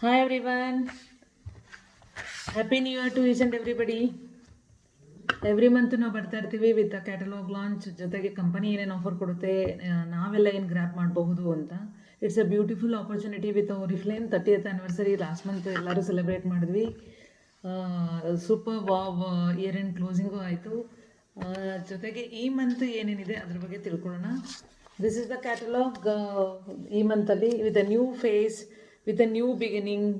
Hi everyone, Happy New Year to each and everybody. Every month ನಾವು ಬರ್ತಾ ಇರ್ತೀವಿ with catalogue launch ಜೊತೆಗೆ company ಏನೇನು ಆಫರ್ ಕೊಡುತ್ತೆ, ನಾವೆಲ್ಲ ಏನು ಗ್ರ್ಯಾಪ್ ಮಾಡಬಹುದು ಅಂತ. It's a beautiful opportunity with Oriflame 30th anniversary last month ಎಲ್ಲರೂ ಸೆಲೆಬ್ರೇಟ್ ಮಾಡಿದ್ವಿ. Super wow year end closing ಆಯಿತು. ಜೊತೆಗೆ ಈ ಮಂತ್ ಏನೇನಿದೆ ಅದ್ರ ಬಗ್ಗೆ ತಿಳ್ಕೊಳ್ಳೋಣ. ದಿಸ್ ಇಸ್ ದ ಕ್ಯಾಟಲಾಗ್ ಈ ಮಂತಲ್ಲಿ with a new face, with a new beginning,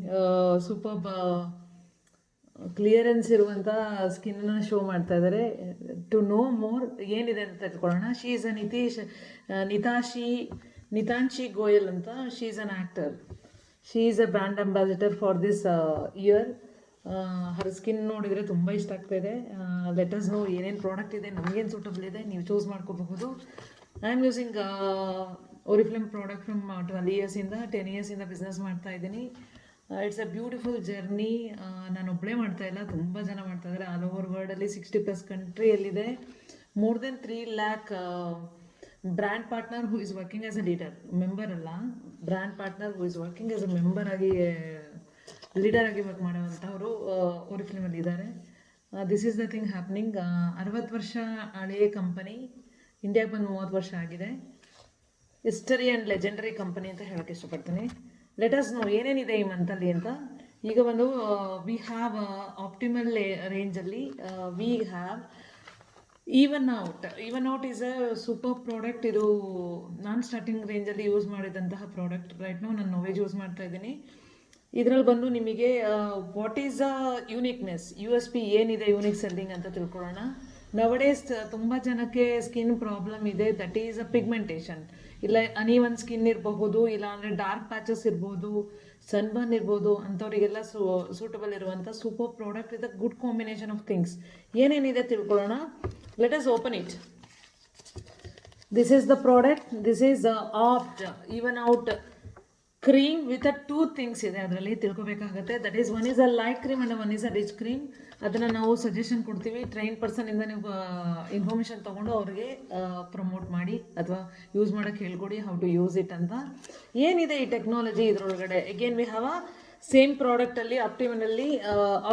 super clearance ಇರುವಂಥ ಸ್ಕಿನ್ನ ಶೋ ಮಾಡ್ತಾ ಇದ್ದಾರೆ. ಟು ನೋ ಮೋರ್ ಏನಿದೆ ಅಂತ ತಿಳ್ಕೊಳ್ಳೋಣ. She is a Nitanshi Goyal ಅಂತ. She is an actor. She is a brand ambassador for this year. Her skin ನೋಡಿದರೆ ತುಂಬ ಇಷ್ಟ ಆಗ್ತಾ ಇದೆ. ಲೆಟ್ ಅಸ್ ನೋ ಏನೇನು ಪ್ರಾಡಕ್ಟ್ ಇದೆ, ನಮಗೇನು ಸೂಟಬಲ್ ಇದೆ, ನೀವು ಚೂಸ್ ಮಾಡ್ಕೋಬಹುದು. I am using Oriflame product from 12 ಇಯರ್ಸಿಂದ 10 ಇಯರ್ಸಿಂದ ಬಿಸ್ನೆಸ್ ಮಾಡ್ತಾ ಇದ್ದೀನಿ. It's a beautiful journey. ನಾನು ಒಬ್ಬಳೇ ಮಾಡ್ತಾ ಇಲ್ಲ, ತುಂಬ ಜನ ಮಾಡ್ತಾ ಇದ್ದಾರೆ. ಆಲ್ ಓವರ್ ವರ್ಲ್ಡಲ್ಲಿ 60+ ಕಂಟ್ರಿಯಲ್ಲಿದೆ. More than 3 lakh brand partner who is working as a leader. Member ಅಲ್ಲ, brand partner who is working as a member ಆಗಿ, ಲೀಡರ್ ಆಗಿ ವರ್ಕ್ ಮಾಡೋವಂಥವರು Oriflame ಇದ್ದಾರೆ. This is the thing happening. 60 ವರ್ಷ ಹಳೆಯ ಕಂಪನಿ, ಇಂಡಿಯಾಗೆ ಬಂದು 30 ವರ್ಷ ಆಗಿದೆ. ಹಿಸ್ಟರಿ ಆ್ಯಂಡ್ ಲೆಜೆಂಡರಿ ಕಂಪನಿ ಅಂತ ಹೇಳೋಕ್ಕೆ ಇಷ್ಟಪಡ್ತೀನಿ. ಲೆಟ್ ಅಸ್ ನೋ ಏನೇನಿದೆ ಈ ಮಂತಲ್ಲಿ ಅಂತ. ಈಗ ಬಂದು ವಿ ಹ್ಯಾವ್ ಆಪ್ಟಿಮಲ್ ರೇಂಜಲ್ಲಿ we have even out is a super product. ಇದು ನಾನು ಸ್ಟಾರ್ಟಿಂಗ್ ರೇಂಜಲ್ಲಿ ಯೂಸ್ ಮಾಡಿದಂತಹ ಪ್ರಾಡಕ್ಟ್. ರೈಟ್ ನಾವು ನಾನು ನೋವೇಜ್ ಯೂಸ್ ಮಾಡ್ತಾ ಇದ್ದೀನಿ. ಇದರಲ್ಲಿ ಬಂದು ನಿಮಗೆ what is a uniqueness, USP ಏನಿದೆ ಯೂನಿಕ್ ಸೆಲ್ಲಿಂಗ್ ಅಂತ ತಿಳ್ಕೊಳ್ಳೋಣ. ನವಡೇಸ್ ತುಂಬ ಜನಕ್ಕೆ ಸ್ಕಿನ್ ಪ್ರಾಬ್ಲಮ್ ಇದೆ. That is a pigmentation. ಇಲ್ಲ ಅನೀವನ್ ಸ್ಕಿನ್ ಇರಬಹುದು, ಇಲ್ಲ ಅಂದರೆ ಡಾರ್ಕ್ ಪ್ಯಾಚಸ್ ಇರ್ಬೋದು, ಸನ್ಬರ್ನ್ ಇರ್ಬೋದು. ಅಂಥವರಿಗೆಲ್ಲ ಸೂಟಬಲ್ ಇರುವಂಥ super product with a good combination of things. ಏನೇನಿದೆ ತಿಳ್ಕೊಳ್ಳೋಣ. Let us open it. This is the product. This is aft even out cream with a 2 things ಇದೆ ಅದರಲ್ಲಿ ತಿಳ್ಕೊಬೇಕಾಗುತ್ತೆ. That is one is a light cream and one is a rich cream. ಅದನ್ನು ನಾವು suggestion ಕೊಡ್ತೀವಿ. Train ಪರ್ಸನಿಂದ ನೀವು information ತೊಗೊಂಡು ಅವ್ರಿಗೆ promote ಮಾಡಿ ಅಥವಾ ಯೂಸ್ ಮಾಡೋಕ್ಕೆ ಹೇಳ್ಕೊಡಿ, ಹೌ ಟು ಯೂಸ್ ಇಟ್ ಅಂತ. ಏನಿದೆ ಈ ಟೆಕ್ನಾಲಜಿ ಇದರೊಳಗಡೆ? Again we have a same ಪ್ರಾಡಕ್ಟಲ್ಲಿ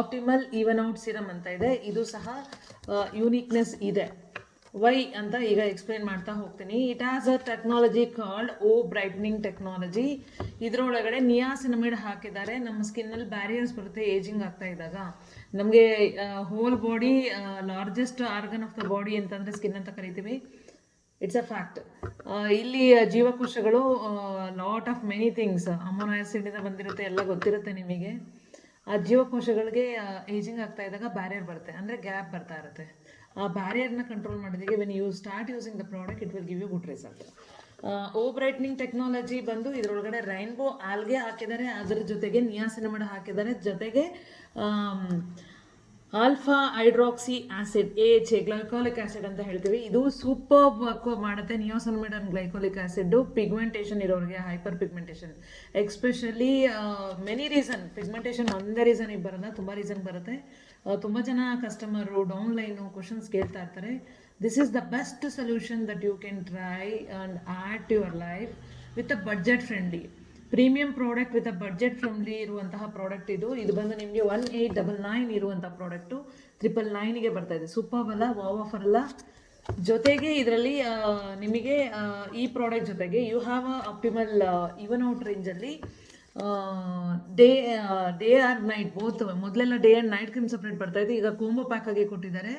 ಆಪ್ಟಿಮಲ್ ಈವನ್ ಔಟ್ ಸಿರಮ್ ಅಂತ ಇದೆ. ಇದು ಸಹ ಯೂನಿಕ್ನೆಸ್ ಇದೆ. ವೈ ಅಂತ ಈಗ ಎಕ್ಸ್ಪ್ಲೇನ್ ಮಾಡ್ತಾ ಹೋಗ್ತೀನಿ. It has a technology called brightening technology. ಇದರೊಳಗಡೆ ನಿಯಾಸಿನಮಿಡ್ ಹಾಕಿದ್ದಾರೆ. ನಮ್ಮ ಸ್ಕಿನ್ನಲ್ಲಿ ಬ್ಯಾರಿಯರ್ಸ್ ಬರುತ್ತೆ ಏಜಿಂಗ್ ಆಗ್ತಾ ಇದ್ದಾಗ. ನಮಗೆ whole body largest organ of the body ಅಂತಂದರೆ ಸ್ಕಿನ್ ಅಂತ ಕರಿತೀವಿ. It's a fact. ಇಲ್ಲಿ ಜೀವಕೋಶಗಳು lot of many things, amino ಆ್ಯಸಿಡಿಂದ ಬಂದಿರುತ್ತೆ, ಎಲ್ಲ ಗೊತ್ತಿರುತ್ತೆ ನಿಮಗೆ. ಆ ಜೀವಕೋಶಗಳಿಗೆ ಏಜಿಂಗ್ ಆಗ್ತಾ ಇದ್ದಾಗ ಬ್ಯಾರಿಯರ್ ಬರುತ್ತೆ, ಅಂದರೆ ಗ್ಯಾಪ್ ಬರ್ತಾ ಇರುತ್ತೆ. ಆ ಬ್ಯಾರಿಯರ್ನ ಕಂಟ್ರೋಲ್ ಮಾಡೋದಕ್ಕೆ when you start using the product it will give you good result. Brightening technology ಬಂದು ಇದರೊಳಗಡೆ ರೈನ್ಬೋ ಆಲ್ಗೆ ಹಾಕಿದ್ದಾರೆ, ಅದರ ಜೊತೆಗೆ ನಿಯಾಸಿನಮಿಡ್ ಹಾಕಿದ್ದಾರೆ, ಜೊತೆಗೆ alpha hydroxy acid, AHA glycolic acid ಅಂತ ಹೇಳ್ತೀವಿ. ಇದು ಸೂಪರ್ ವರ್ಕ್ ಮಾಡುತ್ತೆ. Niacinamide and glycolic acid pigmentation ಇರೋರಿಗೆ, hyperpigmentation especially many reason. Pigmentation ಒಂದೇ ರೀಸನಿಗೆ ಬರೋಲ್ಲ, ತುಂಬ ರೀಸನ್ ಬರುತ್ತೆ. ತುಂಬ ಜನ ಕಸ್ಟಮರು ಡೌನ್ಲೈನು ಕ್ವಶನ್ಸ್ ಕೇಳ್ತಾ ಇರ್ತಾರೆ. This is the best solution that you can try and add to your life with a budget friendly premium product. With a budget friendly ಇರುವಂತಹ ಪ್ರಾಡಕ್ಟ್ ಇದು. ಇದು ಬಂದು ನಿಮಗೆ 1899 ಇರುವಂಥ ಪ್ರಾಡಕ್ಟು 999ಗೆ ಬರ್ತಾ ಇದೆ. ಸೂಪರ್ ಅಲ್ಲ, ವಾವ್ ಆಫರ್ ಅಲ್ಲ. ಜೊತೆಗೆ ಇದರಲ್ಲಿ ನಿಮಗೆ ಈ ಪ್ರಾಡಕ್ಟ್ ಜೊತೆಗೆ you have a optimal even out ರೇಂಜಲ್ಲಿ ಡೇ ಆರ್ ನೈಟ್ ಬೋತ್. ಮೊದಲೆಲ್ಲ day and night cream separate ಬರ್ತಾ ಇದೆ, ಈಗ ಕೋಂಬೋ ಪ್ಯಾಕ್ ಆಗಿ ಕೊಟ್ಟಿದ್ದಾರೆ.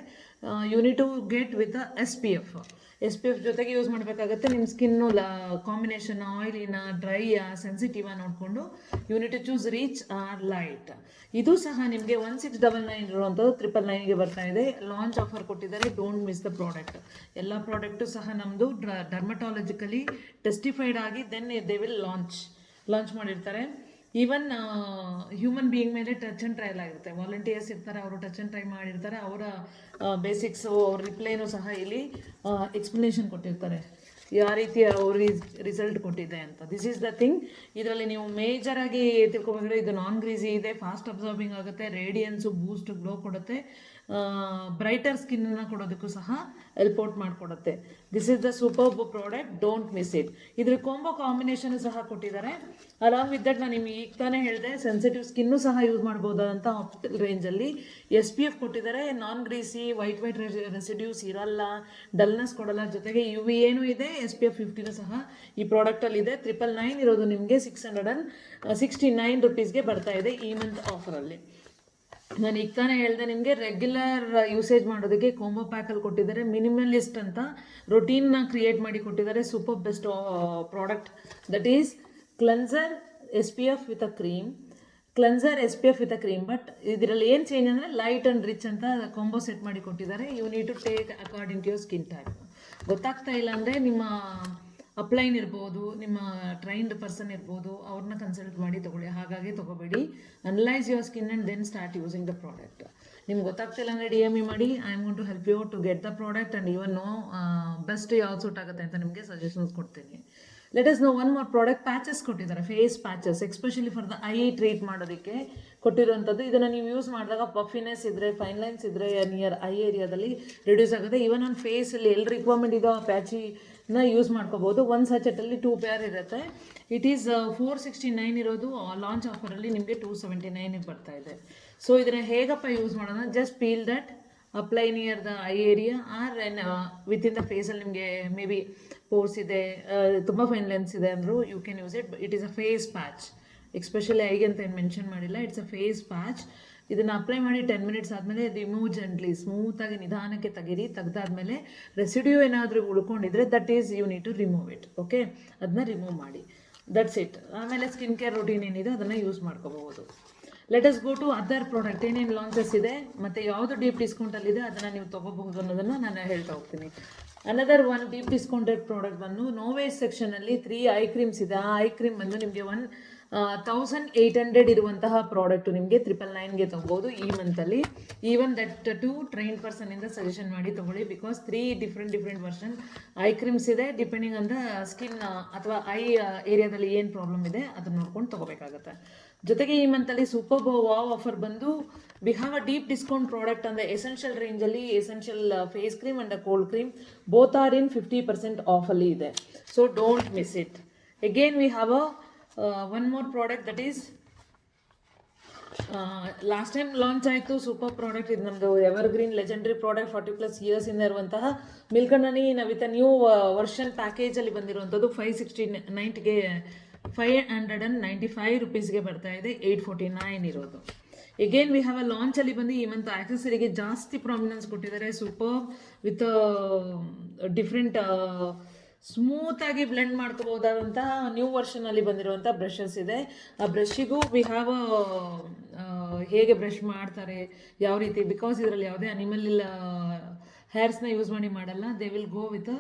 You need to get with SPF ಜೊತೆಗೆ ಯೂಸ್ ಮಾಡಬೇಕಾಗುತ್ತೆ. ನಿಮ್ಮ ಸ್ಕಿನ್ನು ಕಾಂಬಿನೇಷನ್ ಆಯಿಲಿನ, ಡ್ರೈಯ, ಸೆನ್ಸಿಟಿವ ನೋಡಿಕೊಂಡು you need to choose rich or light. ಇದು ಸಹ ನಿಮಗೆ 1699 ಇರುವಂಥದ್ದು 999ಗೆ ಬರ್ತಾ ಇದೆ. ಲಾಂಚ್ ಆಫರ್ ಕೊಟ್ಟಿದ್ದಾರೆ. Don't miss the product. ಎಲ್ಲ ಪ್ರಾಡಕ್ಟು ಸಹ ನಮ್ಮದು ಡರ್ಮಟಾಲಜಿಕಲಿ ಟೆಸ್ಟಿಫೈಡ್ ಆಗಿ ದೆನ್ ದೇ ವಿಲ್ ಲಾಂಚ್ ಮಾಡಿರ್ತಾರೆ. ಈವನ್ ಹ್ಯೂಮನ್ ಬೀಯಿಂಗ್ ಮೇಲೆ ಟಚ್ ಆ್ಯಂಡ್ ಟ್ರಯಲ್ ಆಗಿರುತ್ತೆ. ವಾಲಂಟಿಯರ್ಸ್ ಇರ್ತಾರೆ, ಅವರು ಟಚ್ ಆ್ಯಂಡ್ ಟ್ರೈ ಮಾಡಿರ್ತಾರೆ. ಅವರ ಬೇಸಿಕ್ಸು, ಅವ್ರ ರಿಪ್ಲೈನೂ ಸಹ ಇಲ್ಲಿ ಎಕ್ಸ್ಪ್ಲನೇಷನ್ ಕೊಟ್ಟಿರ್ತಾರೆ, ಯಾವ ರೀತಿ ಅವ್ರ ರಿಸಲ್ಟ್ ಕೊಟ್ಟಿದೆ ಅಂತ. This is the thing. ಇದರಲ್ಲಿ ನೀವು ಮೇಜರಾಗಿ ತಿಳ್ಕೊಬೇಕಾದ್ರೆ ಇದು ನಾನ್ ಗ್ರೀಸಿ ಇದೆ, ಫಾಸ್ಟ್ ಅಬ್ಸಾರ್ಬಿಂಗ್ ಆಗುತ್ತೆ, ರೇಡಿಯನ್ಸು, ಬೂಸ್ಟ್, ಗ್ಲೋ ಕೊಡುತ್ತೆ. ಬ್ರೈಟರ್ ಸ್ಕಿನ್ನ ಕೊಡೋದಕ್ಕೂ ಸಹ ಹೆಲ್ಪ್ ಔಟ್ ಮಾಡಿಕೊಡುತ್ತೆ. This is the superb product, don't miss it. ಇದ್ರ ಕಾಂಬೋ ಕಾಂಬಿನೇಷನ್ ಸಹ ಕೊಟ್ಟಿದ್ದಾರೆ. ಅಲಾಂಗ್ ವಿತ್ ದಟ್ ನಾನು ನಿಮಗೆ ಈಗ ತಾನೇ ಹೇಳಿದೆ, ಸೆನ್ಸಿಟಿವ್ ಸ್ಕಿನ್ನು ಸಹ ಯೂಸ್ ಮಾಡ್ಬೋದಾದಂಥ ಆಪ್ಟಿಕಲ್ ರೇಂಜಲ್ಲಿ SPF ಕೊಟ್ಟಿದ್ದಾರೆ. ನಾನ್ ಗ್ರೀಸಿ, ವೈಟ್ ರೆಸಿಡ್ಯೂಸ್ ಇರಲ್ಲ, ಡಲ್ನೆಸ್ ಕೊಡಲ್ಲ, ಜೊತೆಗೆ UV ಏನೂ ಇದೆ, SPF 50 ಸಹ ಈ ಪ್ರಾಡಕ್ಟಲ್ಲಿ ಇದೆ. 999 ಇರೋದು ನಿಮಗೆ 669 ರುಪೀಸ್ಗೆ ಬರ್ತಾ ಇದೆ ಈ ಮಂತ್ ಆಫರಲ್ಲಿ. ನಾನು ಈಗ ತಾನೇ ಹೇಳಿದೆ ನಿಮಗೆ, ರೆಗ್ಯುಲರ್ ಯೂಸೇಜ್ ಮಾಡೋದಕ್ಕೆ ಕಾಂಬೋ ಪ್ಯಾಕಲ್ಲಿ ಕೊಟ್ಟಿದ್ದಾರೆ. ಮಿನಿಮಲಿಸ್ಟ್ ಅಂತ ರೊಟೀನ್ನ ಕ್ರಿಯೇಟ್ ಮಾಡಿ ಕೊಟ್ಟಿದ್ದಾರೆ. Super best product, that is cleanser SPF with a cream. Cleanser SPF with a cream. But ಇದರಲ್ಲಿ ಏನು ಚೇಂಜ್ ಅಂದರೆ ಲೈಟ್ ಆ್ಯಂಡ್ ರಿಚ್ ಅಂತ ಕಾಂಬೋ ಸೆಟ್ ಮಾಡಿ ಕೊಟ್ಟಿದ್ದಾರೆ. You need to take according to your skin type. ಗೊತ್ತಾಗ್ತಾ ಇಲ್ಲ ಅಂದರೆ ನಿಮ್ಮ ಅಪ್ಲೈನ್ ಇರ್ಬೋದು, ನಿಮ್ಮ ಟ್ರೈನ್ಡ್ ಪರ್ಸನ್ ಇರ್ಬೋದು, ಅವ್ರನ್ನ ಕನ್ಸಲ್ಟ್ ಮಾಡಿ ತೊಗೊಳ್ಳಿ. ಹಾಗಾಗಿ ತೊಗೋಬೇಡಿ. Analyse your skin and then start using the product. ನಿಮ್ಗೆ ಗೊತ್ತಾಗ್ತಿಲ್ಲ ಅಂದರೆ DM ಮಾಡಿ. I am going to help you to get the product and even know best ಯಾವ್ದು ಸೂಟ್ ಆಗುತ್ತೆ ಅಂತ ನಿಮಗೆ ಸಜೆಷನ್ಸ್ ಕೊಡ್ತೀನಿ. Let us know one more product. Patches ಕೊಟ್ಟಿದ್ದಾರೆ, face patches, especially for the eye treat ಮಾಡೋದಕ್ಕೆ ಕೊಟ್ಟಿರುವಂಥದ್ದು. ಇದನ್ನು ನೀವು ಯೂಸ್ ಮಾಡಿದಾಗ ಪಫಿನೆಸ್ ಇದ್ದರೆ, ಫೈನ್ ಲೈನ್ಸ್ ಇದ್ದರೆ ನಿಯರ್ ಐ ಏರಿಯಾದಲ್ಲಿ ರಿಡ್ಯೂಸ್ ಆಗುತ್ತೆ. ಇವನ್ ಒಂದು ಫೇಸಲ್ಲಿ ಎಲ್ಲಿ ರಿಕ್ವೈರ್ಮೆಂಟ್ ಇದೋ ಆ ಪ್ಯಾಚಿನ ಯೂಸ್ ಮಾಡ್ಕೋಬೋದು. ಒಂದು ಸಚೆಟಲ್ಲಿ 2 ಪೇರ್ ಇರುತ್ತೆ. ಇಟ್ ಈಸ್ 469 ಇರೋದು ಲಾಂಚ್ ಆಫರಲ್ಲಿ ನಿಮಗೆ 279 ಬರ್ತಾ ಇದೆ. ಸೊ ಇದನ್ನು ಹೇಗಪ್ಪ ಯೂಸ್ ಮಾಡೋಣ? Just peel that, apply near the eye area or within the ಫೇಸಲ್ಲಿ. ನಿಮಗೆ ಮೇ ಬಿ ಪೋರ್ಸ್ ಇದೆ, ತುಂಬ ಫೈನ್ ಲೆನ್ಸ್ ಇದೆ ಅಂದರೂ you can use it. It is a face patch, especially ಐಗೆ ಅಂತ ಏನು ಮೆನ್ಷನ್ ಮಾಡಿಲ್ಲ. It's a face patch. ಇದನ್ನು ಅಪ್ಲೈ ಮಾಡಿ 10 ಮಿನಿಟ್ಸ್ ಆದಮೇಲೆ ರಿಮೂವ್ ಜೆಂಟ್ಲಿ, ಸ್ಮೂತಾಗಿ ನಿಧಾನಕ್ಕೆ ತೆಗೀರಿ. ತೆಗೆದಾದ್ಮೇಲೆ ರೆಸಿಡ್ಯೂ ಏನಾದರೂ ಉಳ್ಕೊಂಡಿದ್ರೆ that is you need to remove it. Okay, ಅದನ್ನ ರಿಮೂವ್ ಮಾಡಿ. That's it. ಆಮೇಲೆ ಸ್ಕಿನ್ ಕೇರ್ ರೂಟೀನ್ ಏನಿದೆ ಅದನ್ನು ಯೂಸ್ ಮಾಡ್ಕೋಬಹುದು. Let us go to other product. ಏನೇನು ಲಾಂಚಸ್ ಇದೆ ಮತ್ತು ಯಾವುದು ಡೀಪ್ ಡಿಸ್ಕೌಂಟಲ್ಲಿದೆ ಅದನ್ನು ನೀವು ತೊಗೋಬಹುದು ಅನ್ನೋದನ್ನು ನಾನು ಹೇಳ್ತಾ ಹೋಗ್ತೀನಿ. Another one deep discounted product ಬಂದು ನೋವೇಸ್ ಸೆಕ್ಷನಲ್ಲಿ 3 ಐ ಕ್ರೀಮ್ಸ್ ಇದೆ. ಆ ಐ ಕ್ರೀಮ್ ಬಂದು ನಿಮಗೆ 1800 ಇರುವಂತಹ ಪ್ರಾಡಕ್ಟು ನಿಮಗೆ 999ಗೆ ತೊಗೋಬೋದು ಈ ಮಂತಲ್ಲಿ. ಈವನ್ ದಟ್ ಟು ಟ್ರೈನ್ ಪರ್ಸನಿಂದ ಸಜೆಷನ್ ಮಾಡಿ ತೊಗೊಳ್ಳಿ. Because 3 different version eye creams ಇದೆ. ಡಿಪೆಂಡಿಂಗ್ ಆನ್ ದ ಸ್ಕಿನ್ ಅಥವಾ ಐ ಏರಿಯಾದಲ್ಲಿ ಏನು ಪ್ರಾಬ್ಲಮ್ ಇದೆ ಅದನ್ನು ನೋಡ್ಕೊಂಡು ತೊಗೋಬೇಕಾಗತ್ತೆ. ಜೊತೆಗೆ ಈ ಮಂತಲ್ಲಿ ಸೂಪರ್ ವಾವ್ ಆಫರ್ ಬಂದು we have a deep discount product ಅಂದರೆ ಎಸೆನ್ಷಿಯಲ್ ರೇಂಜಲ್ಲಿ essential face cream and a cold cream both are in 50% ಆಫಲ್ಲಿ ಇದೆ. So don't miss it. Again we have one more product, that is last time launch ಆಯಿತು super product. ಇದು ನಮ್ಮದು evergreen legendary product, 40+ ಇಯರ್ಸಿಂದ ಇರುವಂತಹ milk and honey with a new version ಪ್ಯಾಕೇಜಲ್ಲಿ ಬಂದಿರುವಂಥದ್ದು. 569ಗೆ 595 ರುಪೀಸ್ಗೆ ಬರ್ತಾ ಇದೆ. 849 ಇರೋದು. ಎಗೇನ್ ವಿ ಹ್ಯಾವ್ ಅ ಲಾಂಚಲ್ಲಿ ಬಂದು ಈ ಮಂತ್ ಆಕ್ಸೆಸರಿಗೆ ಜಾಸ್ತಿ ಪ್ರಾಮಿನೆನ್ಸ್ ಕೊಟ್ಟಿದ್ದಾರೆ. ಸೂಪರ್ ವಿತ್ ಡಿಫ್ರೆಂಟ್ ಸ್ಮೂತಾಗಿ ಬ್ಲೆಂಡ್ ಮಾಡ್ಕೋಬೋದಾದಂತಹ ನ್ಯೂ ವರ್ಷನಲ್ಲಿ ಬಂದಿರುವಂಥ ಬ್ರಷಸ್ ಇದೆ. ಆ ಬ್ರಷಿಗೂ ವಿ ಹ್ಯಾವ್ ಹೇಗೆ ಬ್ರಷ್ ಮಾಡ್ತಾರೆ, ಯಾವ ರೀತಿ, ಬಿಕಾಸ್ ಇದರಲ್ಲಿ ಯಾವುದೇ ಅನಿಮಲ್ ಹೇರ್ಸ್ನ ಯೂಸ್ ಮಾಡಲ್ಲ. They will go with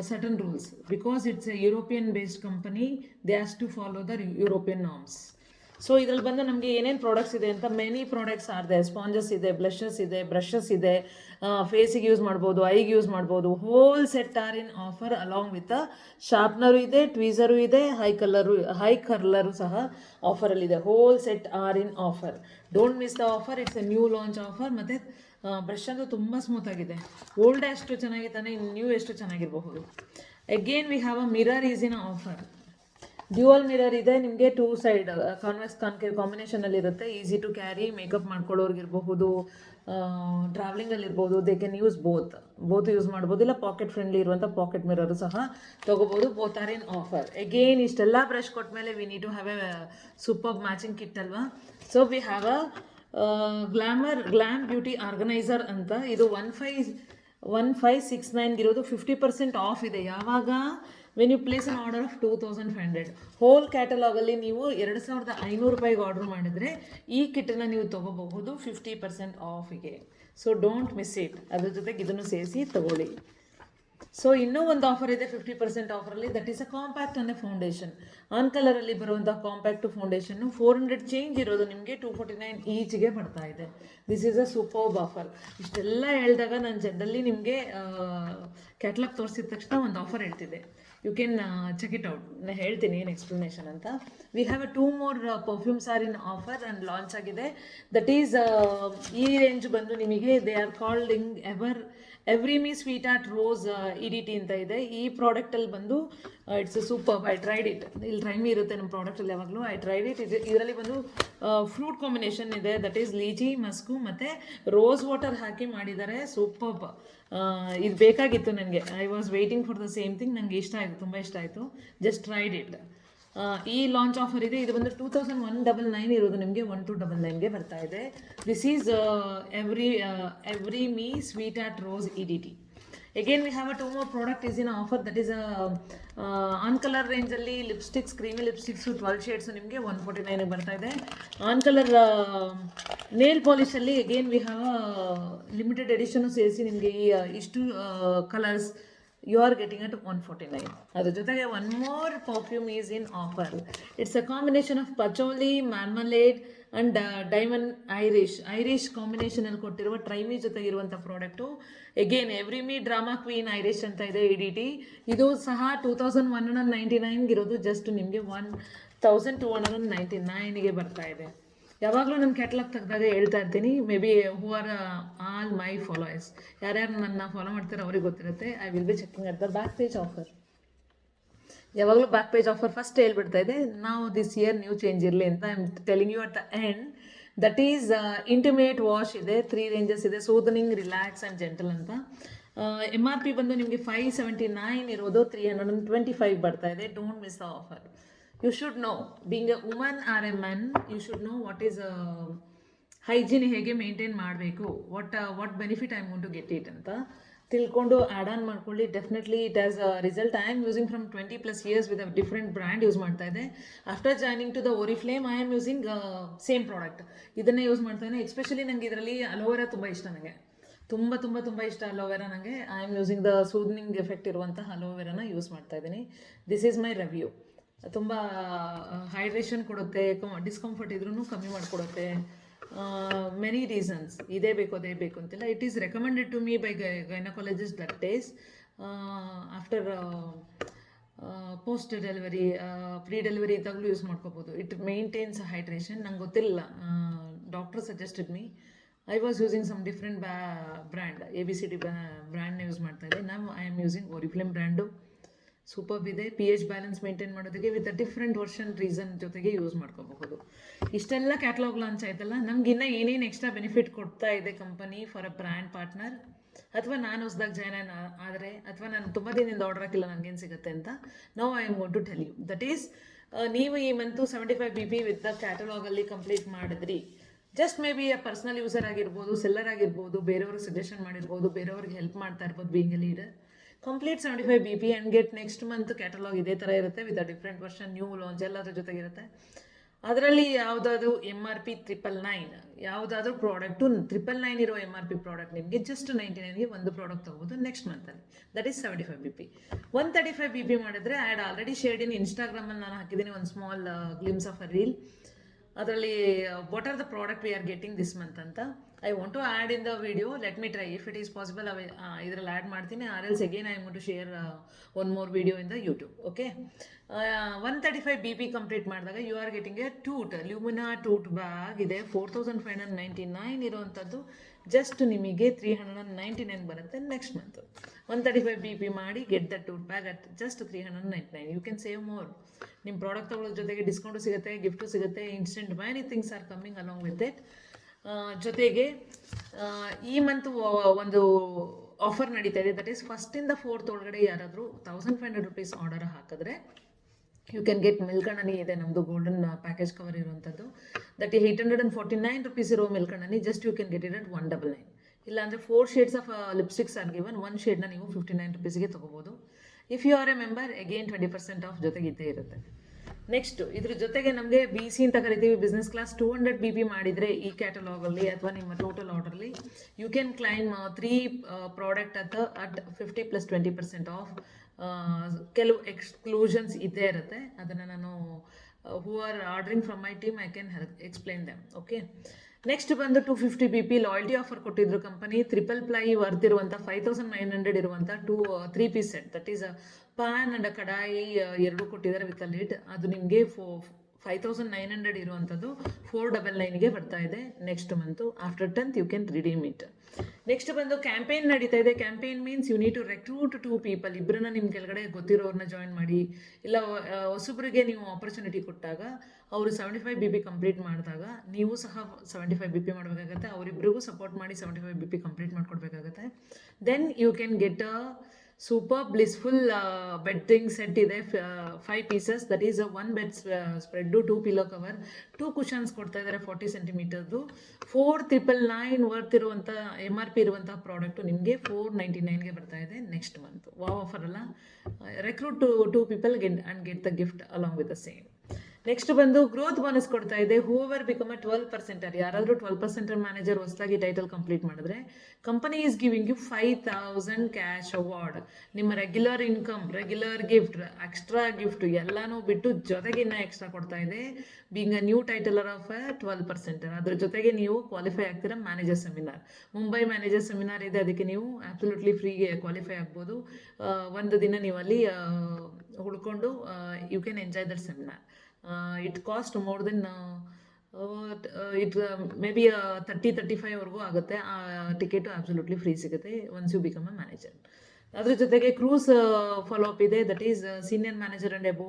certain rules because it's a European based company. They has to follow the European norms. So ಇದರಲ್ಲಿ ಬಂದು ನಮಗೆ ಏನೇನು ಪ್ರಾಡಕ್ಟ್ಸ್ ಇದೆ ಅಂತ, many products are there. Sponges ಇದೆ, ಬ್ಲಷಸ್ ಇದೆ, ಬ್ರಷಸ್ ಇದೆ, ಫೇಸಿಗೆ ಯೂಸ್ ಮಾಡ್ಬೋದು, ಐಗೆ ಯೂಸ್ ಮಾಡ್ಬೋದು. Whole set are in offer along with sharpener ಇದೆ, ಟ್ವೀಸರು ಇದೆ, ಹೈ ಕರ್ಲರು ಸಹ ಆಫರಲ್ಲಿದೆ. Whole set are in offer. Don't miss the offer. It's a new launch offer. ಮತ್ತು ಬ್ರಷ್ ಅದು ತುಂಬ ಸ್ಮೂತಾಗಿದೆ. ಓಲ್ಡ್ ಎಷ್ಟು ಚೆನ್ನಾಗಿತ್ತಾನೆ, ನ್ಯೂ ಎಷ್ಟು ಚೆನ್ನಾಗಿರಬಹುದು. Again we have a mirror is in offer. Dual mirror ಇದೆ ನಿಮಗೆ. 2 ಸೈಡ್ ಕಾನ್ವೆಕ್ಸ್ ಕಾನ್ಕೇವ್ ಕಾಂಬಿನೇಷನಲ್ಲಿ ಇರುತ್ತೆ. ಈಸಿ ಟು ಕ್ಯಾರಿ, ಮೇಕಪ್ ಮಾಡ್ಕೊಳ್ಳೋರ್ಗಿರ್ಬಹುದು, ಟ್ರಾವೆಲಿಂಗಲ್ಲಿರ್ಬೋದು. They can use both use ಮಾಡ್ಬೋದು. ಇಲ್ಲ ಪಾಕೆಟ್ ಫ್ರೆಂಡ್ಲಿ ಇರುವಂಥ ಪಾಕೆಟ್ ಮಿರರು ಸಹ ತೊಗೋಬೋದು. Both are in offer. Again ಇಷ್ಟೆಲ್ಲ ಬ್ರಷ್ ಕೊಟ್ಟ ಮೇಲೆ we need to have a super matching kit ಅಲ್ವಾ. So we have a glam beauty organiser ಅಂತ. ಇದು 1569 ಇರೋದು 50% ಆಫ್ ಇದೆ. ಯಾವಾಗ? When you place an order of 2500. Whole ಕ್ಯಾಟಲಾಗಲ್ಲಿ ನೀವು 2500 ರೂಪಾಯಿಗೆ ಆರ್ಡರ್ ಮಾಡಿದರೆ ಈ ಕಿಟ್ಟನ್ನು ನೀವು ತೊಗೋಬಹುದು 50% ಆಫಿಗೆ. So don't miss it. ಅದ್ರ ಜೊತೆಗೆ ಇದನ್ನು ಸೇರಿಸಿ ತಗೊಳ್ಳಿ. ಸೊ ಇನ್ನೂ ಒಂದು ಆಫರ್ ಇದೆ 50% ಆಫರಲ್ಲಿ. ದಟ್ ಈಸ್ ಅ ಕಾಂಪ್ಯಾಕ್ಟ್ ಅನ್ನೋ ಫೌಂಡೇಶನ್. ಆನ್ ಕಲರಲ್ಲಿ ಬರುವಂಥ ಕಾಂಪ್ಯಾಕ್ಟ್ ಫೌಂಡೇಶನ್ನು 400 ಚೇಂಜ್ ಇರೋದು ನಿಮಗೆ 249 ಈಚ್ಗೆ ಬರ್ತಾ ಇದೆ. This is a superb offer. ಇಷ್ಟೆಲ್ಲ ಹೇಳಿದಾಗ ನಾನು ಜನರಲಿ ನಿಮಗೆ ಕ್ಯಾಟ್ಲಾಗ್ ತೋರಿಸಿದ ತಕ್ಷಣ ಒಂದು ಆಫರ್ ಹೇಳ್ತಿದ್ದೆ. You can check it out. ನಾನು ಹೇಳ್ತೀನಿ ಏನು ಎಕ್ಸ್ಪ್ಲನೇಷನ್ ಅಂತ. We have 2 more perfumes are in offer and launch ಆಗಿದೆ. ದಟ್ ಈಸ್ ಈ ರೇಂಜ್ ಬಂದು ನಿಮಗೆ they are called in every me sweet art rose EDT ಅಂತ ಇದೆ. ಈ ಪ್ರಾಡಕ್ಟಲ್ಲಿ ಬಂದು it's super. I tried it. ಇಲ್ಲಿ ಟ್ರೈ ಮೀ ಇರುತ್ತೆ ನಮ್ಮ ಪ್ರಾಡಕ್ಟಲ್ಲಿ ಯಾವಾಗಲೂ. I tried it. ಇದರಲ್ಲಿ ಬಂದು ಫ್ರೂಟ್ ಕಾಂಬಿನೇಷನ್ ಇದೆ. ದಟ್ ಈಸ್ ಲೀಚಿ, ಮಸ್ಕು ಮತ್ತು ರೋಸ್ ವಾಟರ್ ಹಾಕಿ ಮಾಡಿದ್ದಾರೆ. ಸೂಪರ್. ಇದು ಬೇಕಾಗಿತ್ತು ನನಗೆ. I was waiting for the same thing. ನನಗೆ ಇಷ್ಟ ಆಯಿತು, ತುಂಬ ಇಷ್ಟ ಆಯಿತು. Just tried it. ಈ ಲಾಂಚ್ ಆಫರ್ ಇದೆ. ಇದು ಬಂದು 2199 ಇರೋದು ನಿಮಗೆ 1299ಗೆ ಬರ್ತಾ ಇದೆ. This is every me sweet art rose EDT. Again we have 2 more product is in offer. That is on colour ರೇಂಜಲ್ಲಿ ಲಿಪ್ಸ್ಟಿಕ್ಸ್, ಕ್ರೀಮಿ ಲಿಪ್ಸ್ಟಿಕ್ಸು 12 ಶೇಡ್ಸು ನಿಮಗೆ 149ಗೆ ಬರ್ತಾ ಇದೆ. ಆನ್ ಕಲರ್ ನೇಲ್ ಪಾಲಿಶಲ್ಲಿ ಅಗೇನ್ ವಿ ಹ್ಯಾವ್ ಲಿಮಿಟೆಡ್ ಎಡಿಷನ್ನು ಸೇರಿಸಿ ನಿಮಗೆ ಈ ಇಷ್ಟು colours you are getting at 149. ಅದ್ರ ಜೊತೆಗೆ 1 more perfume is in offer. It's a combination of patchouli, marmalade and diamond irish combination ಅಲ್ಲಿ ಕೊಟ್ಟಿರುವ ಟ್ರೈಮಿ ಜೊತೆಗಿರುವಂಥ product. Again every me drama queen Irish ಅಂತ ಇದೆ EDT. ಇದು ಸಹ 2199 ಇರೋದು ಜಸ್ಟ್ ನಿಮಗೆ 1299ಗೆ ಬರ್ತಾ ಇದೆ. ಯಾವಾಗಲೂ ನನ್ನ ಕ್ಯಾಟಲಾಗ್ ತೆಗೆದಾಗ ಹೇಳ್ತಾ ಇರ್ತೀನಿ. Maybe who are all my followers, ಯಾರ್ಯಾರು ನನ್ನ ಫಾಲೋ ಮಾಡ್ತಾರೆ ಅವ್ರಿಗೆ ಗೊತ್ತಿರುತ್ತೆ. I will be checking at the back page offer. ಯಾವಾಗಲೂ ಬ್ಯಾಕ್ ಪೇಜ್ ಆಫರ್ ಫಸ್ಟ್ ಹೇಳ್ಬಿಡ್ತಾ ಇದೆ. ನಾವು ದಿಸ್ ಇಯರ್ ನ್ಯೂ ಚೇಂಜ್ ಇರಲಿ ಅಂತ I am telling you at the end. That is intimate wash ಇದೆ. 3 ರೇಂಜಸ್ ಇದೆ. ಸೂದನಿಂಗ್, ರಿಲ್ಯಾಕ್ಸ್ ಆ್ಯಂಡ್ ಜೆಂಟಲ್ ಅಂತ. MRP ಬಂದು ನಿಮಗೆ 579 ಇರೋದು 325 ಬರ್ತಾ ಇದೆ. Don't miss the offer. You should know, being a woman or a man, you should know what is hygiene ಹೇಗೆ maintain ಮಾಡಬೇಕು, what benefit I am going to get it ಅಂತ ತಿಳ್ಕೊಂಡು ಆ್ಯಡ್ ಆನ್ ಮಾಡ್ಕೊಳ್ಳಿ. Definitely it as a result. I am using from 20+ years with a different brand use ಮಾಡ್ತಾ ಇದೆ. After joining to the Oriflame I am using same product. ಇದನ್ನೇ use ಮಾಡ್ತಾ ಇದ್ದೀನಿ. Especially ನನಗೆ ಇದರಲ್ಲಿ ಅಲೋವೆರಾ ತುಂಬ ಇಷ್ಟ. ನನಗೆ ತುಂಬ ತುಂಬ ತುಂಬ ಇಷ್ಟ ಅಲೋವೆರಾ. ನನಗೆ I am using the soothening effect ಇರುವಂತಹ ಅಲೋವೆರಾನ ಯೂಸ್ ಮಾಡ್ತಾ ಇದ್ದೀನಿ. This is my review. ತುಂಬ ಹೈಡ್ರೇಷನ್ ಕೊಡುತ್ತೆ, ಡಿಸ್ಕಂಫರ್ಟ್ ಇದ್ರೂ ಕಮ್ಮಿ ಮಾಡಿಕೊಡುತ್ತೆ. Many reasons. ಇದೇ ಬೇಕು ಅದೇ ಬೇಕು ಅಂತಿಲ್ಲ. It is recommended to me by gynaecologist that days after post delivery, pre delivery ಇದ್ದಾಗಲೂ ಯೂಸ್ ಮಾಡ್ಕೋಬೋದು. It maintains hydration. ನಂಗೆ ಗೊತ್ತಿಲ್ಲ, doctor suggested me. I was using some different brand, ABCD ಬ್ರ್ಯಾಂಡ್ನ ಯೂಸ್ ಮಾಡ್ತಾ ಇದ್ದೆ. ನಾವು I am using Oriflame brand. Super ಇದೆ. pH balance maintain ಮಾಡೋದಕ್ಕೆ with a different version reason ಜೊತೆಗೆ ಯೂಸ್ ಮಾಡ್ಕೋಬಹುದು. ಇಷ್ಟೆಲ್ಲ ಕ್ಯಾಟಲಾಗ್ ಲಾಂಚ್ ಆಯ್ತಲ್ಲ, ನಮಗಿನ್ನ ಏನೇನು ಎಕ್ಸ್ಟ್ರಾ ಬೆನಿಫಿಟ್ ಕೊಡ್ತಾ ಇದೆ company for a brand partner, ಅಥವಾ ನಾನು ಹೊಸದಾಗಿ ಜಾಯ್ನ್ ಆದರೆ, ಅಥವಾ ನಾನು ತುಂಬ ದಿನದಿಂದ ಆರ್ಡರ್ ಹಾಕಿಲ್ಲ ನನಗೇನು ಸಿಗುತ್ತೆ ಅಂತ. Now I am going to tell you. That is, ನೀವು ಈ ಮಂತು 75 BP ವಿತ್ ದ ಕ್ಯಾಟಲಾಗಲ್ಲಿ ಕಂಪ್ಲೀಟ್ ಮಾಡಿದ್ರಿ. Just may be a personal user ಆಗಿರ್ಬೋದು, ಸೆಲ್ಲರ್ ಆಗಿರ್ಬೋದು, ಬೇರೆಯವ್ರಿಗೆ ಸಜೆಷನ್ ಮಾಡಿರ್ಬೋದು, ಬೇರೆಯವ್ರಿಗೆ ಹೆಲ್ಪ್ ಮಾಡ್ತಾ ಇರ್ಬೋದು being a leader. Complete 75 BP and get next month catalogue ಇದೇ ಥರ ಇರುತ್ತೆ with a different version, new launch ಎಲ್ಲದ್ರ ಜೊತೆಗಿರುತ್ತೆ. ಅದರಲ್ಲಿ ಯಾವುದಾದ್ರೂ MRP 999, ಯಾವುದಾದ್ರೂ ಪ್ರಾಡಕ್ಟು 999 ಇರೋ MRP ಪ್ರಾಡಕ್ಟ್ ನಿಮಗೆ ಜಸ್ಟ್ 99ಗೆ ಒಂದು ಪ್ರಾಡಕ್ಟ್ ತೊಗೋಬೋದು ನೆಕ್ಸ್ಟ್ ಮಂತಲ್ಲಿ. That is 75 BP. 135 BP ಮಾಡಿದ್ರೆ I had already shared in ಇನ್ಸ್ಟಾಗ್ರಾಮಲ್ಲಿ ನಾನು ಹಾಕಿದ್ದೀನಿ ಒಂದು small glimpse of a reel. ಅದರಲ್ಲಿ what are the product we are getting this month ಅಂತ I want to add in the video. Let me try if it is possible. ಇದರಲ್ಲಿ add ಮಾಡ್ತೀನಿ. Or else again I am going to share one more video in the YouTube. Okay, 135 BP complete ಮಾಡಿದಾಗ you are getting a tote, Lumina tote bag ಇದೆ. 4599 ಇರೋವಂಥದ್ದು just ನಿಮಗೆ 399 ಬರುತ್ತೆ next month. 135 BP ಮಾಡಿ get the tote bag at just 399. You can save more. ನಿಮ್ಮ product ತಗೊಳ್ಳೋದ್ರ ಜೊತೆಗೆ discount ಸಿಗುತ್ತೆ, ಗಿಫ್ಟು ಸಿಗುತ್ತೆ, instant many things are coming along with it. ಜೊತೆಗೆ ಈ ಮಂತ್ ಒಂದು ಆಫರ್ ನಡೀತಾ ಇದೆ. ದಟ್ ಈಸ್ 1st ಇಂದ 4th ಒಳಗಡೆ ಯಾರಾದರೂ 1500 rupees ಆರ್ಡರ್ ಹಾಕಿದ್ರೆ ಯು ಕ್ಯಾನ್ ಗೆಟ್ ಮಿಲ್ಕಣ್ಣನಿ ಇದೆ. ನಮ್ಮದು ಗೋಲ್ಡನ್ ಪ್ಯಾಕೇಜ್ ಕವರ್ ಇರುವಂಥದ್ದು. ದಟ್ 849 rupees ಇರೋ milk and honey just you can get it at 199. ಇಲ್ಲಾಂದರೆ 4 shades of lipsticks are given. 1 ಶೇಡ್ನ ನೀವು 59 rupeesಗೆ ತೊಗೋಬೋದು. If you are a member again 20% off ಜೊತೆಗೆ ಇದ್ದೇ ಇರುತ್ತೆ. ನೆಕ್ಸ್ಟು ಇದ್ರ ಜೊತೆಗೆ ನಮಗೆ BC ಅಂತ ಕರಿತೀವಿ, ಬಿಸ್ನೆಸ್ ಕ್ಲಾಸ್. 200 BP ಮಾಡಿದರೆ ಈ ಕ್ಯಾಟಲಾಗಲ್ಲಿ ಅಥವಾ ನಿಮ್ಮ ಟೋಟಲ್ ಆರ್ಡರ್ಲಿ you can claim 3 product at 50 + 20% off. ಕೆಲವು ಎಕ್ಸ್ಕ್ಲೂಷನ್ಸ್ ಇದ್ದೇ ಇರುತ್ತೆ. ಅದನ್ನು ನಾನು who are ordering from my team I can explain them. Okay, next ಬಂದು 250 BP ಲಾಯಲ್ಟಿ ಆಫರ್ ಕೊಟ್ಟಿದ್ರು ಕಂಪನಿ. 3 ಪ್ಲೈ ವರ್ತ್ ಇರುವಂಥ 5900 ಇರುವಂಥ 3 piece set. That is pan and kadai ಎರಡು ಕೊಟ್ಟಿದ್ದಾರೆ ವಿತ್ ಲಿಡ್. ಅದು ನಿಮಗೆ 5900 ಇರುವಂಥದ್ದು 499ಗೆ ಬರ್ತಾ ಇದೆ next month. After 10th you can redeem it. Next ಬಂದು ಕ್ಯಾಂಪೇನ್ ನಡೀತಾ ಇದೆ. Campaign means you need to recruit 2 people. ಇಬ್ಬರನ್ನ ನಿಮ್ಮ ಕೆಳಗಡೆ ಗೊತ್ತಿರೋರನ್ನ ಜಾಯಿನ್ ಮಾಡಿ, ಇಲ್ಲ ಹೊಸಬ್ರಿಗೆ ನೀವು ಆಪರ್ಚುನಿಟಿ ಕೊಟ್ಟಾಗ ಅವರು 75 BP ಕಂಪ್ಲೀಟ್ ಮಾಡಿದಾಗ ನೀವು ಸಹ 75 BP ಮಾಡಬೇಕಾಗತ್ತೆ. ಅವರಿಬ್ಬರಿಗೂ ಸಪೋರ್ಟ್ ಮಾಡಿ 75 BP ಕಂಪ್ಲೀಟ್ ಮಾಡ್ಕೊಡ್ಬೇಕಾಗತ್ತೆ. Then you can get a super blissful bedding set ಇದೆ, 5 pieces. That is 1 bed spread, 2 pillow cover, 2 cushions ಕೊಡ್ತಾ ಇದ್ದಾರೆ 40 ಸೆಂಟಿಮೀಟರ್ದು. 4999 ವರ್ತ್ ಇರುವಂಥ MRP ಇರುವಂಥ ಪ್ರಾಡಕ್ಟು ನಿಮಗೆ 499ಗೆ ಬರ್ತಾ ಇದೆ ನೆಕ್ಸ್ಟ್ ಮಂತ್. ವಾವ್ ಆಫರ್ ಅಲ್ಲ. Recruit 2 people and get the gift along with the same. Next ಬಂದು ಗ್ರೋತ್ ಬೋನಸ್ ಕೊಡ್ತಾ ಇದೆ. ಹೂವರ್ ಬಿಕಮ್ ಅ 12%, ಯಾರಾದರೂ 12% ಮ್ಯಾನೇಜರ್ ಹೊಸದಾಗಿ ಟೈಟಲ್ ಕಂಪ್ಲೀಟ್ ಮಾಡಿದ್ರೆ company is giving you 5000 cash award. ನಿಮ್ಮ regular income, regular gift, extra gift ಎಲ್ಲನೂ ಬಿಟ್ಟು ಜೊತೆಗೆ ಇನ್ನೂ ಎಕ್ಸ್ಟ್ರಾ ಕೊಡ್ತಾ ಇದೆ. Being a new titler of 12%. ಅದ್ರ ಜೊತೆಗೆ ನೀವು ಕ್ವಾಲಿಫೈ ಆಗ್ತೀರಾ manager seminar. Mumbai manager seminar ಇದೆ, ಅದಕ್ಕೆ ನೀವು ಆಬ್ಸಲ್ಯೂಟ್ಲಿ ಫ್ರೀಗೆ ಕ್ವಾಲಿಫೈ ಆಗ್ಬೋದು. ಒಂದು ದಿನ ನೀವು ಅಲ್ಲಿ ಉಳ್ಕೊಂಡು you can enjoy that seminar. It cost more than it maybe 30-35 ವರೆಗೂ ಆಗುತ್ತೆ. ಆ ಟಿಕೆಟು ಅಬ್ಸಲ್ಯೂಟ್ಲಿ ಫ್ರೀ ಸಿಗುತ್ತೆ once you become a manager. ಅದ್ರ ಜೊತೆಗೆ ಕ್ರೂಸ್ ಫಾಲೋಅಪ್ ಇದೆ. That is senior manager and above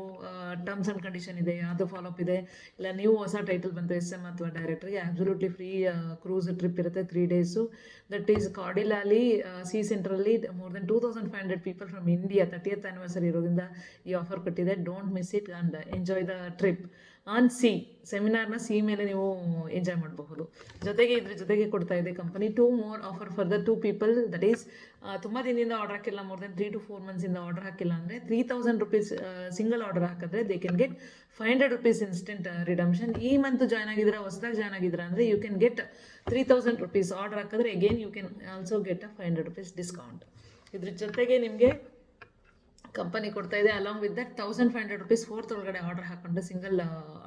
terms and condition ಇದೆ, ಅದು ಫಾಲೋಅಪ್ ಇದೆ. ಇಲ್ಲ ನೀವು ಹೊಸ ಟೈಟಲ್ ಬಂತು SM ಅಥವಾ ಡೈರೆಕ್ಟ್ರಿಗೆ ಅಬ್ಸಲ್ಯೂಟ್ಲಿ ಫ್ರೀ ಕ್ರೂಸ್ ಟ್ರಿಪ್ ಇರುತ್ತೆ 3 ಡೇಸು. ದಟ್ ಈಸ್ ಕಾರ್ಡಿಲಾಲಿ ಸಿ ಸೆಂಟ್ರಲ್ಲಿ more than 2500 people from India 30th anniversary ಇರೋದ್ರಿಂದ ಈ ಆಫರ್ ಕೊಟ್ಟಿದೆ. Don't miss it and enjoy the trip on sea. ಸೆಮಿನಾರ್ನ ಸಿ ಮೇಲೆ ನೀವು ಎಂಜಾಯ್ ಮಾಡಬಹುದು. ಜೊತೆಗೆ ಇದ್ರ ಜೊತೆಗೆ ಕೊಡ್ತಾ ಇದೆ company 2 more offer for the 2 people. That is ತುಂಬ ದಿನದಿಂದ ಆರ್ಡರ್ ಹಾಕಿಲ್ಲ, ಮೋರ್ ದೆನ್ 3 to 4 ಮಂತ್ಸಿಂದ ಆರ್ಡರ್ ಹಾಕಿಲ್ಲ ಅಂದರೆ 3000 rupees ಸಿಂಗಲ್ ಆರ್ಡರ್ ಹಾಕಿದ್ರೆ they can get 500 rupees instant redemption. ಈ ಮಂತ್ ಜಾಯ್ನ್ ಆಗಿದ್ದೀರಾ, ಹೊಸದಾಗಿ ಜಾಯ್ನ್ ಆಗಿದ್ದೀರಾ ಅಂದರೆ you can get 3000 rupees order ಹಾಕಿದ್ರೆ again you can also get a 500 rupees discount. ಇದ್ರ ಜೊತೆಗೆ ನಿಮಗೆ ಕಂಪನಿ ಕೊಡ್ತಾ ಇದೆ along with that 1500 rupees 4th ಒಳಗಡೆ ಆರ್ಡರ್ ಹಾಕೊಂಡ್ರೆ, ಸಿಂಗಲ್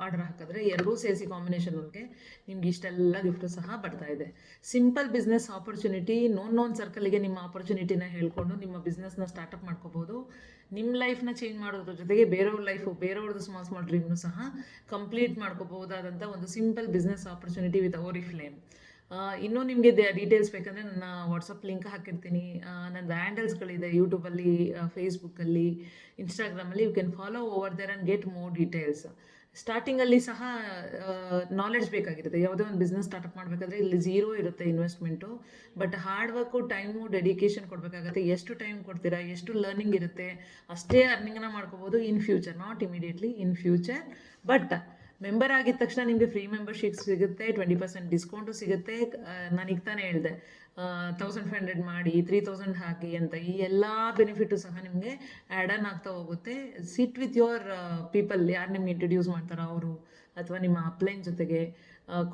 ಆರ್ಡರ್ ಹಾಕಿದ್ರೆ ಎರಡೂ ಸೇರಿಸಿ ಕಾಂಬಿನೇಷನ್ ಒಳಗೆ ನಿಮ್ಗೆ ಇಷ್ಟೆಲ್ಲ ಗಿಫ್ಟು ಸಹ ಬರ್ತಾ ಇದೆ. Simple business opportunity. ನೋನ್ ಸರ್ಕಲ್ಗೆ ನಿಮ್ಮ ಆಪರ್ಚುನಿಟಿನ ಹೇಳ್ಕೊಂಡು ನಿಮ್ಮ ಬಿಸ್ನೆಸ್ನ ಸ್ಟಾರ್ಟಪ್ ಮಾಡ್ಕೋಬೋದು. ನಿಮ್ಮ ಲೈಫ್ನ ಚೇಂಜ್ ಮಾಡೋದ್ರ ಜೊತೆಗೆ ಬೇರೆಯವ್ರ ಲೈಫು, ಬೇರೆಯವ್ರದ್ದು ಸ್ಮಾಲ್ ಡ್ರೀಮ್ನು ಸಹ ಕಂಪ್ಲೀಟ್ ಮಾಡ್ಕೋಬಹುದಾದಂಥ ಒಂದು ಸಿಂಪಲ್ ಬಿಸ್ನೆಸ್ ಆಪರ್ಚುನಿಟಿ ವಿತ್ ಓರಿಫ್ಲೇಮ್. ಇನ್ನೂ ನಿಮಗೆ ಡೀಟೇಲ್ಸ್ ಬೇಕಂದರೆ ನನ್ನ ವಾಟ್ಸಪ್ ಲಿಂಕ್ ಹಾಕಿರ್ತೀನಿ. ನನ್ನ ಹ್ಯಾಂಡಲ್ಸ್ಗಳಿದೆ ಯೂಟ್ಯೂಬಲ್ಲಿ, ಫೇಸ್ಬುಕ್ಕಲ್ಲಿ, ಇನ್ಸ್ಟಾಗ್ರಾಮಲ್ಲಿ. You can follow over there and get more details. ಸ್ಟಾರ್ಟಿಂಗಲ್ಲಿ ಸಹ ನಾಲೆಡ್ಜ್ ಬೇಕಾಗಿರುತ್ತೆ. ಯಾವುದೇ ಒಂದು ಬಿಸ್ನೆಸ್ ಸ್ಟಾರ್ಟಪ್ ಮಾಡಬೇಕಾದ್ರೆ ಇಲ್ಲಿ 0 ಇರುತ್ತೆ investment. But hard work, time, dedication ಕೊಡಬೇಕಾಗತ್ತೆ. ಎಷ್ಟು ಟೈಮ್ ಕೊಡ್ತೀರಾ, ಎಷ್ಟು ಲರ್ನಿಂಗ್ ಇರುತ್ತೆ, ಅಷ್ಟೇ ಅರ್ನಿಂಗ್ನ ಮಾಡ್ಕೋಬೋದು in future. Not immediately, in future. But member ಆಗಿದ ತಕ್ಷಣ ನಿಮಗೆ ಫ್ರೀ ಮೆಂಬರ್ಶಿಪ್ ಸಿಗುತ್ತೆ, 20% ಡಿಸ್ಕೌಂಟು ಸಿಗುತ್ತೆ. ನನಗೆ ತಾನೇ ಹೇಳಿದೆ 1500 ಮಾಡಿ 3000 ಹಾಕಿ ಅಂತ. ಈ ಎಲ್ಲ ಬೆನಿಫಿಟು ಸಹ ನಿಮಗೆ ಆ್ಯಡ್ ಆನ್ ಆಗ್ತಾ ಹೋಗುತ್ತೆ. ಸಿಟ್ ವಿತ್ ಯುವರ್ ಪೀಪಲ್, ಯಾರು ನಿಮ್ಗೆ ಇಂಟ್ರಡ್ಯೂಸ್ ಮಾಡ್ತಾರೋ ಅವರು, ಅಥವಾ ನಿಮ್ಮ ಅಪ್ಲೈನ್ ಜೊತೆಗೆ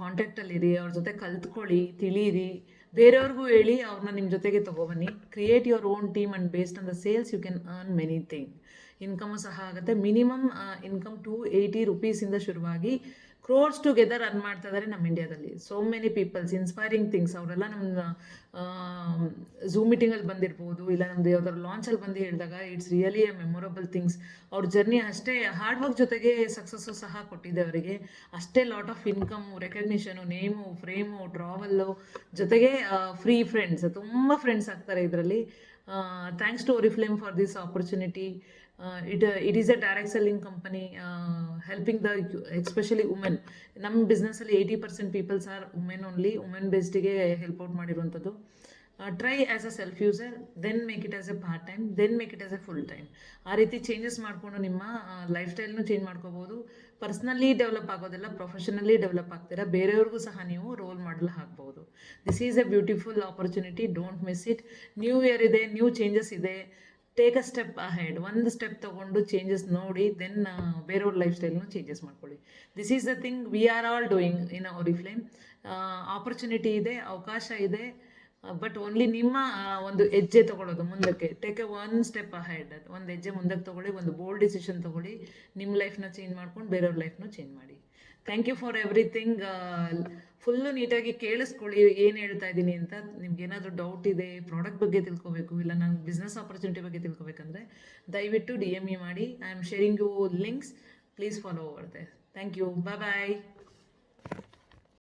ಕಾಂಟ್ಯಾಕ್ಟಲ್ಲಿರಿ, ಅವ್ರ ಜೊತೆ ಕಲ್ತ್ಕೊಳ್ಳಿ, ತಿಳಿಯಿರಿ, ಬೇರೆಯವ್ರಿಗೂ ಹೇಳಿ, ಅವ್ರನ್ನ ನಿಮ್ಮ ಜೊತೆಗೆ ತೊಗೊಬನ್ನಿ. Create your own team and based on the sales you can earn many thing. Income ಸಹ ಆಗುತ್ತೆ. ಮಿನಿಮಮ್ ಇನ್ಕಮ್ 280 rupees ಶುರುವಾಗಿ ಕ್ರೋರ್ಸ್ ಟುಗೆದರ್ ಅರ್ನ್ ಮಾಡ್ತಾ ಇದ್ದಾರೆ ನಮ್ಮ ಇಂಡಿಯಾದಲ್ಲಿ. So many people's, inspiring things. ಅವರೆಲ್ಲ ನಮ್ಮ ಝೂಮ್ ಮೀಟಿಂಗಲ್ಲಿ ಬಂದಿರ್ಬೋದು, ಇಲ್ಲ ನಮ್ಮದು ಯಾವ್ದಾದ್ರು ಲಾಂಚಲ್ಲಿ ಬಂದು ಹೇಳಿದಾಗ it's really a memorable things. ಅವ್ರ ಜರ್ನಿ ಅಷ್ಟೇ ಹಾರ್ಡ್ ವರ್ಕ್ ಜೊತೆಗೆ ಸಕ್ಸಸ್ಸು ಸಹ ಕೊಟ್ಟಿದೆ ಅವರಿಗೆ. ಅಷ್ಟೇ lot of income, recognition, name, frame, travel, ಜೊತೆಗೆ ಫ್ರೀ ಫ್ರೆಂಡ್ಸ್, ತುಂಬ ಫ್ರೆಂಡ್ಸ್ ಆಗ್ತಾರೆ ಇದರಲ್ಲಿ. Thanks to Oriflame for this opportunity. It is a direct selling company helping the especially women. ನಮ್ಮ ಬಿಸ್ನೆಸ್ಸಲ್ಲಿ 80% peoples are women only. Women ಬೇಸ್ಡಿಗೆ help out ಮಾಡಿರುವಂಥದ್ದು. Try as a self user, then make it as a part time, then make it as a full time. ಆ ರೀತಿ changes ಮಾಡಿಕೊಂಡು ನಿಮ್ಮ life ಸ್ಟೈಲ್ನು change ಮಾಡ್ಕೋಬೋದು. ಪರ್ಸ್ನಲಿ ಡೆವಲಪ್ ಆಗೋದೆಲ್ಲ professionally develop ಆಗ್ತೀರಾ. ಬೇರೆಯವ್ರಿಗೂ ಸಹ ನೀವು ರೋಲ್ ಮಾಡಲ್ ಹಾಕ್ಬೋದು. This is a beautiful opportunity. Don't miss it. New year ಇದೆ, ನ್ಯೂ ಚೇಂಜಸ್ ಇದೆ. Take a step ahead. ಒಂದು ಸ್ಟೆಪ್ ತೊಗೊಂಡು ಚೇಂಜಸ್ ನೋಡಿ, ದೆನ್ ಬೇರೆಯವ್ರ ಲೈಫ್ ಸ್ಟೈಲ್ನು ಚೇಂಜಸ್ ಮಾಡ್ಕೊಳ್ಳಿ. This is the thing we are all doing in Oriflame. Opportunity ಇದೆ, ಅವಕಾಶ ಇದೆ. ಬಟ್ ಓನ್ಲಿ ನಿಮ್ಮ ಒಂದು ಹೆಜ್ಜೆ ತೊಗೊಳ್ಳೋದು ಮುಂದಕ್ಕೆ. Take A 1 step ahead. ಒಂದು ಹೆಜ್ಜೆ ಮುಂದಕ್ಕೆ ತೊಗೊಳ್ಳಿ, ಒಂದು ಬೋಲ್ಡ್ ಡಿಸಿಷನ್ ತೊಗೊಳ್ಳಿ. ನಿಮ್ಮ ಲೈಫ್ನ ಚೇಂಜ್ ಮಾಡ್ಕೊಂಡು ಬೇರೆಯವ್ರ ಲೈಫ್ನು ಚೇಂಜ್ ಮಾಡಿ. Thank you for everything. Full ನೀಟಾಗಿ ಕೇಳಿಸ್ಕೊಳ್ಳಿ ಏನು ಹೇಳ್ತಾ ಇದ್ದೀನಿ ಅಂತ. ನಿಮ್ಗೆ ಏನಾದರೂ ಡೌಟ್ ಇದೆ, ಪ್ರಾಡಕ್ಟ್ ಬಗ್ಗೆ ತಿಳ್ಕೊಬೇಕು, ಇಲ್ಲ ನಾನು ಬಿಸ್ನೆಸ್ ಆಪರ್ಚುನಿಟಿ ಬಗ್ಗೆ ತಿಳ್ಕೊಬೇಕಂದ್ರೆ ದಯವಿಟ್ಟು DM me ಮಾಡಿ. I am sharing you links. Please follow over there. Thank you. Bye.